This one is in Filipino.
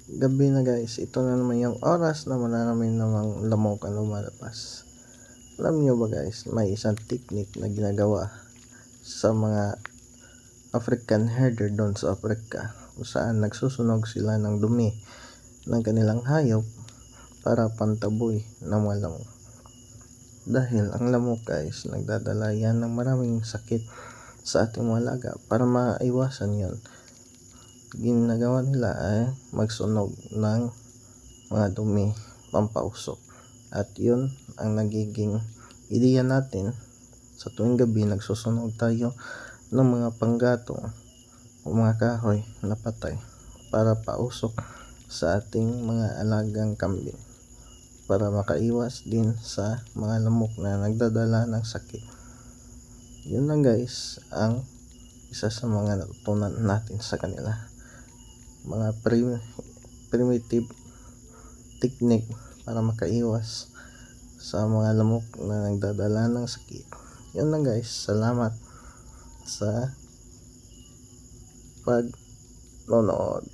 Gabi na guys, ito na naman yung oras na marami namang lamok ang lumalabas. Alam nyo ba guys, may isang technique na ginagawa sa mga African herder doon sa Africa, kung saan nagsusunog sila ng dumi ng kanilang hayop para pantaboy ng mga lamok. Dahil ang lamok guys, nagdadala yan ng maraming sakit sa ating mga alaga. Para maiwasan yon, ginagawa nila ay magsunog ng mga dumi pampausok, at yun ang nagiging ideya natin sa tuwing gabi. Nagsusunog tayo ng mga panggatong o mga kahoy na patay para pausok sa ating mga alagang kambing, para makaiwas din sa mga lamok na nagdadala ng sakit. Yun lang guys ang isa sa mga natutunan natin sa kanila, mga primitive technique para makaiwas sa mga lamok na nagdadala ng sakit. Yun lang guys, salamat sa pagnonood.